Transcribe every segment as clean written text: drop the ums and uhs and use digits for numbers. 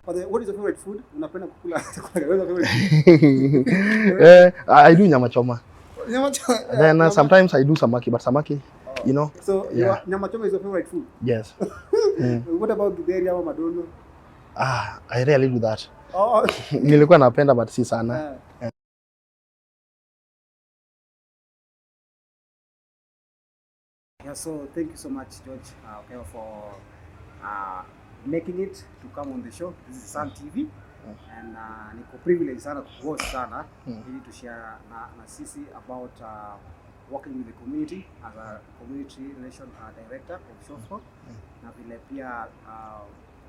What is your favorite food? Unapenda kukula chakula gani? What is your favorite food? I do nyama choma. Nyama choma. Then sometimes I do samaki, but samaki, you know. So nyama choma is your favorite food? Yes. What about githeri ama madondo? I rarely do that. Nilikuwa napenda but si sana. Yeah, so thank you so much, George, Okewa, for making it to come on the show. This is Sun TV, and niko privilege sana kuhost sana ili to share na sisi about working with the community as a community relation director of Shofco, na vile pia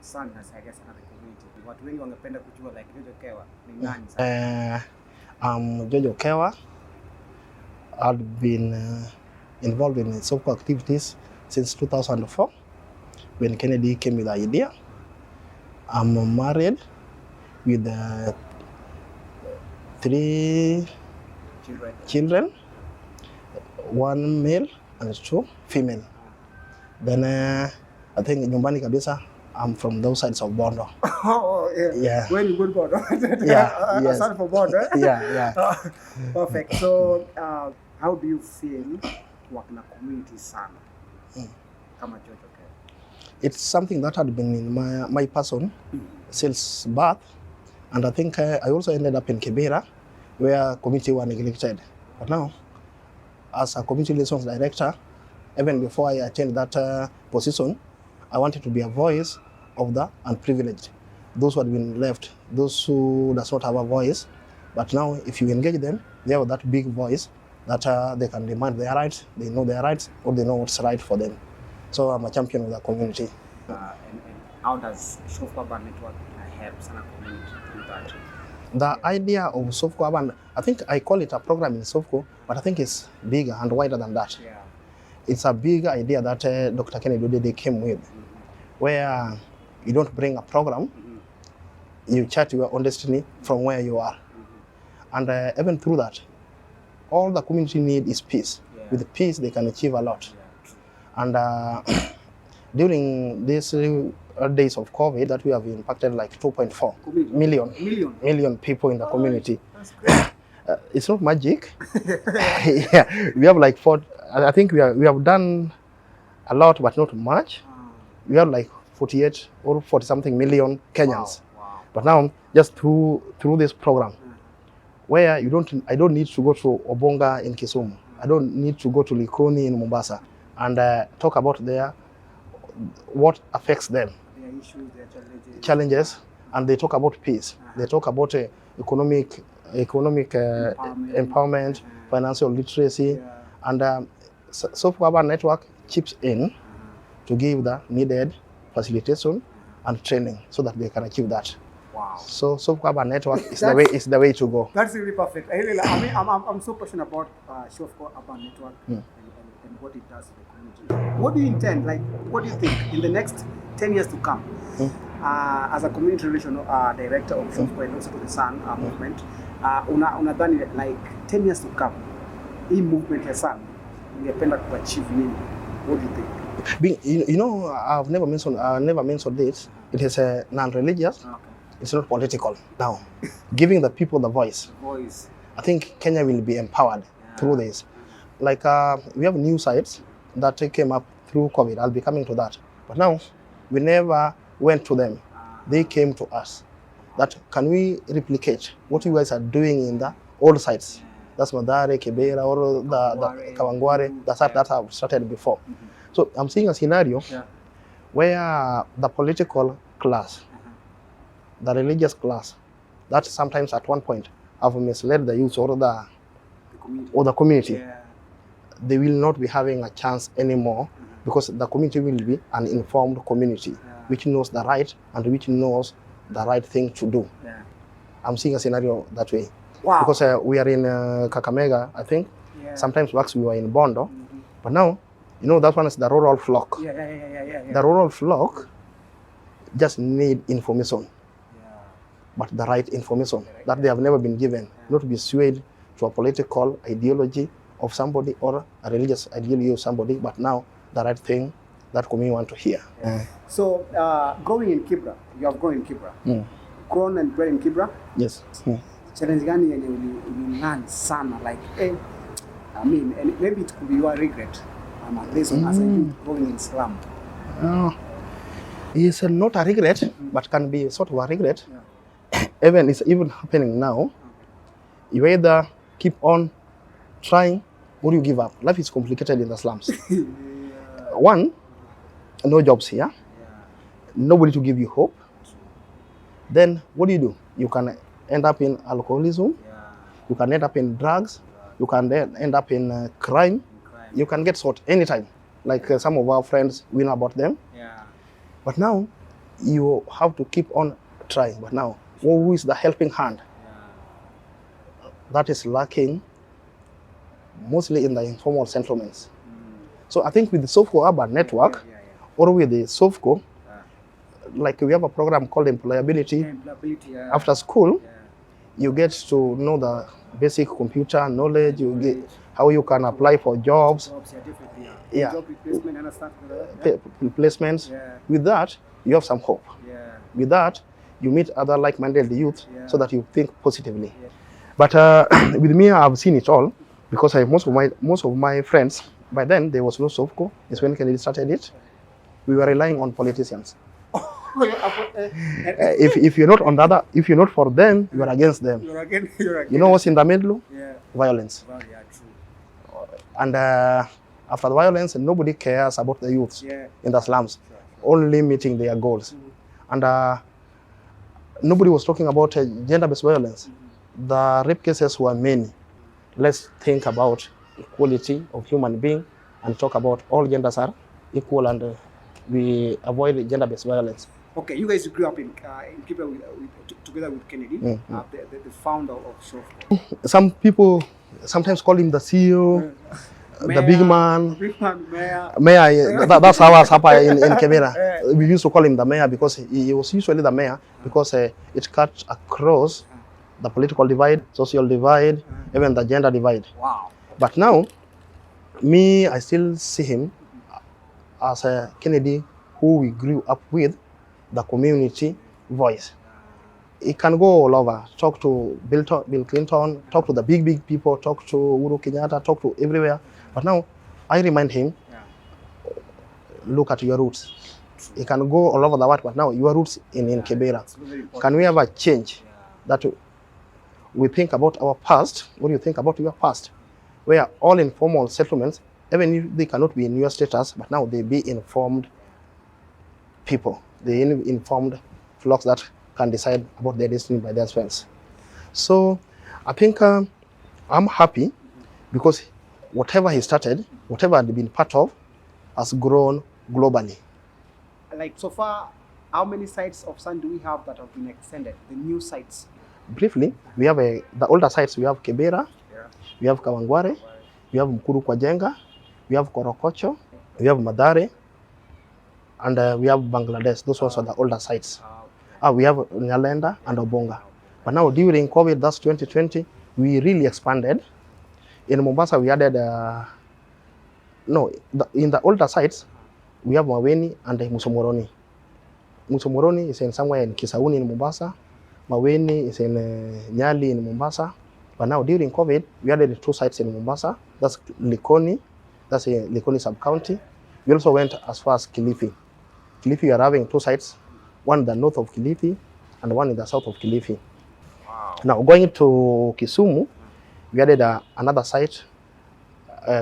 Sun as I guess another community. Watu wengi wangependa kujua like George Okewa ni nani sana? George Okewa. I've been involved in Shofco activities since 2004 when Kennedy came with the idea. I'm married with 3 children, 1 male and 2 female. Then I think nyumbani kabisa, I'm from those sides of Bondo. Oh, yeah. When you go to Bondo. Yeah, yes. Son from Bondo. Yeah. Perfect. So, how do you feel working in a community sana? Kama George Okewa? It's something that had been in my person since birth, and I think I also ended up in Kibera, where community were neglected. But now, as a community relations director, even before I attained that position, I wanted to be a voice of the unprivileged, those who had been left, those who does not have a voice. But now, if you engage them, they have that big voice that they can demand their rights, they know their rights, or they know what's right for them. So I'm a champion of the community. And how does Shofco Urban Network help Sana community with that? The idea of Shofco Urban, I think I call it a program in Shofco, but I think it's bigger and wider than that. Yeah. It's a big idea that Dr. Kennedy came with, where you don't bring a program, you chart your own destiny from where you are. And even through that, all the community need is peace. Yeah. With peace, they can achieve a lot. Yeah. And during these days of COVID, that we have impacted like 2.4 million people in the community. That's great. It's not magic. Yeah, we have like I think we have done a lot, but not much. We have like 48 or 40 something million Kenyans. Wow. But now, just through this program, where I don't need to go to Obonga in Kisumu. I don't need to go to Likoni in Mombasa and talk about what affects them. Their issues, their challenges, and they talk about peace. They talk about economic empowerment, financial literacy, and Shofco Urban Network chips in to give the needed facilitation and training so that they can achieve that. Wow. So Shofco Urban Network is the way to go. That's really perfect. I'm so passionate about Shofco Urban Network and what it does to the community. What do you intend? Like, what do you think in the next 10 years to come? As a community relation director of Shofco and also to the Sun movement, unadhani like 10 years to come, hii movement ya Sun ungependa kuachieve nini? What do you think? I've never mentioned this. It is non-religious. Okay. It's not political. Now, giving the people the voice. I think Kenya will be empowered through this. Like we have new sites that came up through COVID. I'll be coming to that. But now, we never went to them. They came to us. That can we replicate what you guys are doing in the old sites? That's Madare, Kibera, or the Kawangware, the site that have started before. So I'm seeing a scenario where the political class, the religious class, that sometimes at one point have misled the youth or the community. Yeah. They will not be having a chance anymore because the community will be an informed community, which knows the right and which knows the right thing to do. Yeah. I'm seeing a scenario that way. Wow. Because we are in Kakamega, I think. Yeah. Sometimes we were in Bondo, but now, that one is the rural flock. Yeah. The rural flock just need information, but the right information that they have never been given, not to be swayed to a political ideology of somebody or a religious ideology of somebody, but now the right thing that community want to hear. So, growing in Kibra, you have grown in Kibra. Grown and bred in Kibra? Yes. Challenge gani yenye ulilearn sana, like, I mean, and maybe it could be your regret based on as a youth growing in slum. It's not a regret, but can be sort of a regret. Even it's even happening now. You either keep on trying or you give up. Life is complicated in the slums. One, no jobs here. Nobody to give you hope. Then what do? You can end up in alcoholism. You can end up in drugs. You can end up in crime. You can get shot anytime. Like some of our friends, we know about them. But now, you have to keep on trying. But now, who is the helping hand? That is lacking mostly in the informal settlements. So I think with the Shofco Urban Network, or with the Shofco, like we have a program called employability. After school, you get to know the basic computer knowledge. You get how you can apply for jobs. Job replacement and stuff like that. Placements. With that, you have some hope. With that, you meet other like-minded youth so that you think positively. But with me, I've seen it all because most of my friends, by then there was no Shofco. It's when Kennedy started it. We were relying on politicians. If you're not on the other, if you're not for them, you are against them. You're against. You know what's in the middle? Violence. And after the violence, nobody cares about the youths in the slums, only meeting their goals. And nobody was talking about gender-based violence. The rape cases were many. Let's think about equality of human being and talk about all genders are equal and we avoid gender-based violence. Okay, you guys grew up in Kibra together with Kennedy, the founder of Shofco. Some people sometimes call him the CEO, Mayor, the big man. Mayor. That's how us in Kemera. We used to call him the mayor because he was usually the mayor because it cuts across the political divide, social divide, even the gender divide. Wow. But now, I still see him as a Kennedy who we grew up with, the community voice. He can go all over, talk to Bill Clinton, talk to the big people, talk to Uhuru Kenyatta, talk to everywhere. But now, I remind him, look at your roots. He can go all over the world, but now your roots in Kibera. Can we ever change that? We think about our past. What do you think about your past? Where all informal settlements, even if they cannot be in your status, but now they be informed people. They informed flocks that can decide about their destiny by themselves. So I think I'm happy because whatever he started, whatever I've been part of, has grown globally. Like so far, how many sites of sun do we have that have been extended? The new sites? Briefly, we have the older sites. We have Kibera, we have Kawangware, we have Mkuru kwa Jenga, we have Korokocho, we have Madare, and we have Bangladesh. Those ones are the older sites. We have Nyalenda and Obonga. But now during COVID, that's 2020, we really expanded. In Mombasa, we added, in the older sites, we have Maweni and Musomoroni. Musomoroni is in somewhere in Kisauni in Mombasa. Maweni is in Nyali in Mombasa. But now during COVID, we added 2 sites in Mombasa. That's Likoni, that's a Likoni sub-county. We also went as far as Kilifi. Kilifi, we are having 2 sites, one in the north of Kilifi and one in the south of Kilifi. Wow. Now going to Kisumu, we added another site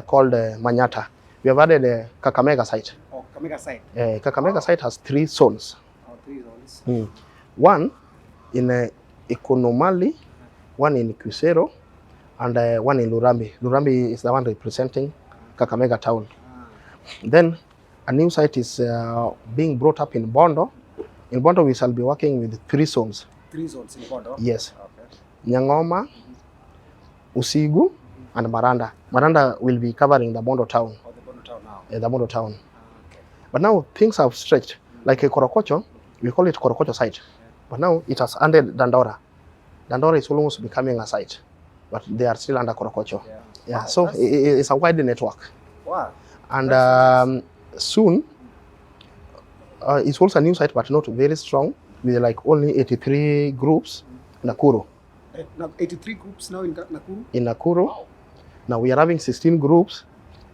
called Manyata. We have added a Kakamega site. Oh, Kakamega site. Kakamega site has 3 zones. Oh, 3 zones. One in Ikonomali, one in Kusero, and one in Lurambi. Lurambi is the one representing Kakamega town. Then a new site is being brought up in Bondo. In Bondo, we shall be working with 3 zones. 3 zones in Bondo? Yes. Okay. Nyangoma, Usigu, and Maranda. Maranda will be covering the Bondo town. Oh, the Bondo town now? The Bondo town. Okay. But now things have stretched. Like a Korokocho, we call it Korokocho site. But now it has ended Dandora. Dandora is almost becoming a site. But they are still under Korokocho. Yeah. Wow, So it's a wide network. Wow. And soon, It's also a new site, but not very strong, with like only 83 groups in Nakuru. Now 83 groups now in Nakuru? In Nakuru. Wow. Now we are having 16 groups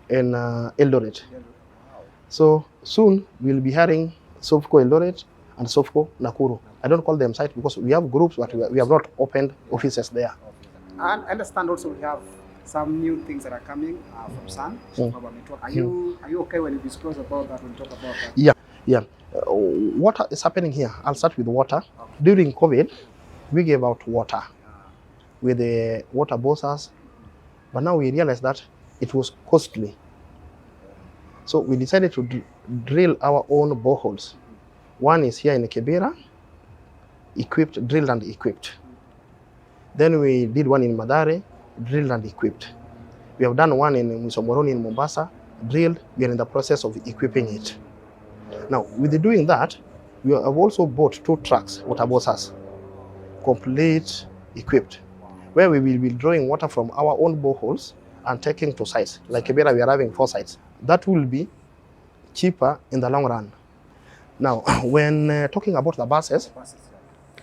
in Eldoret. Wow. So soon we'll be having Shofco Eldoret and Shofco Nakuru. I don't call them sites because we have groups, but we have not opened offices there. And I understand also we have some new things that are coming from Sun. Are you okay when you disclose about that, when you talk about that? Yeah. What is happening here? I'll start with water. Okay. During COVID, we gave out water with the water bosses, but now we realize that it was costly. So we decided to drill our own boreholes. One is here in Kibera, drilled and equipped. Then we did one in Madare, drilled and equipped. We have done one in Musomoroni in Mombasa, drilled. We are in the process of equipping it. Now, with doing that, we have also bought 2 trucks, water bosses, complete equipped, where we will be drawing water from our own boreholes and taking to sites. Like Kibera, we are having 4 sites. That will be cheaper in the long run. Now, when talking about the buses,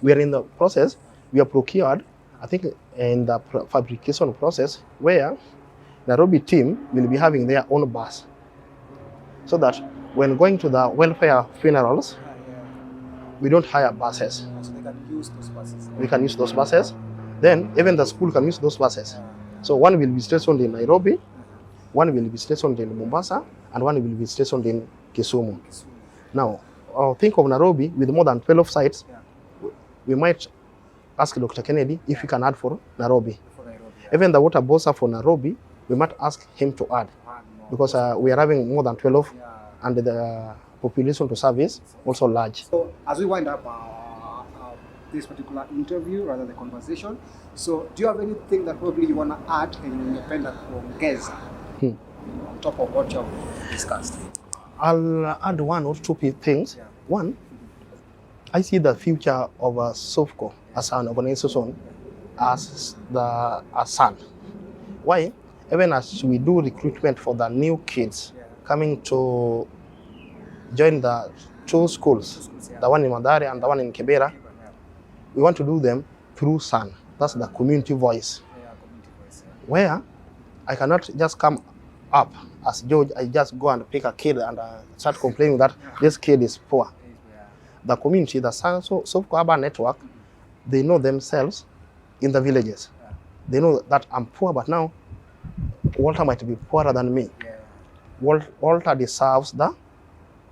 we are in the process. We are procured, I think, in the fabrication process, where Nairobi team will be having their own bus, so that when going to the welfare funerals, we don't hire buses. So they can use those buses. We can use those buses. Then even the school can use those buses. So one will be stationed in Nairobi, one will be stationed in Mombasa, and one will be stationed in Kisumu. Now, think of Nairobi with more than 12 sites. We might ask Dr. Kennedy if he can add for Nairobi. Even the water bosser for Nairobi, we might ask him to add, because we are having more than 12, and the population to service also large. So as we wind up this particular interview, rather the conversation, so do you have anything that probably you want to add and ungependa kuongeza on top of what you've discussed? I'll add 1 or 2 things. One, I see the future of Shofco as an organization as Sun. Why? Even as we do recruitment for the new kids coming to join the 2 schools, the one in Madare and the one in Kibera, we want to do them through Sun. That's the community voice. Where I cannot just come up as George, I just go and pick a kid and start complaining that this kid is poor. The community, the Shofco Urban Network, they know themselves in the villages. They know that I'm poor, but now Walter might be poorer than me. Walter deserves the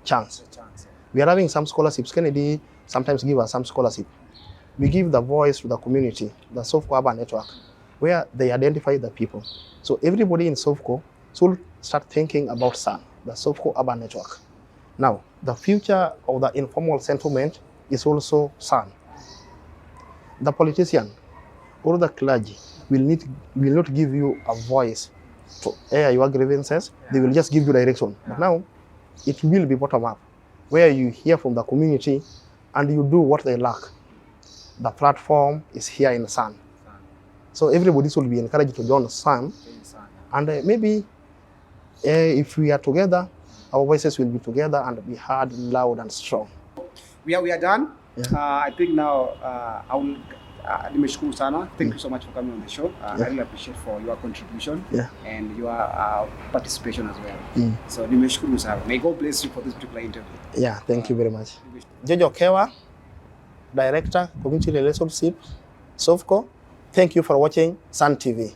chance. We are having some scholarships. Kennedy sometimes give us some scholarship. We give the voice to the community, the Shofco Urban Network, where they identify the people. So everybody in Shofco should start thinking about Sun, the Shofco Urban Network. Now, the future of the informal settlement is also Sun. The politician or the clergy will not give you a voice to air your grievances. They will just give you direction. But now, it will be bottom up, where you hear from the community and you do what they lack. The platform is here in Sun. So everybody should be encouraged to join Sun. And maybe if we are together, our voices will be together and be heard loud and strong. We are done. I think now nimeshukuru sana. Thank you so much for coming on the show. I really appreciate for your contribution and your participation as well. So nimeshukuru sana. May God bless you for this particular interview. Yeah, thank you very much. George Okewa, Director, Community Relationship, Shofco. Thank you for watching Sun TV.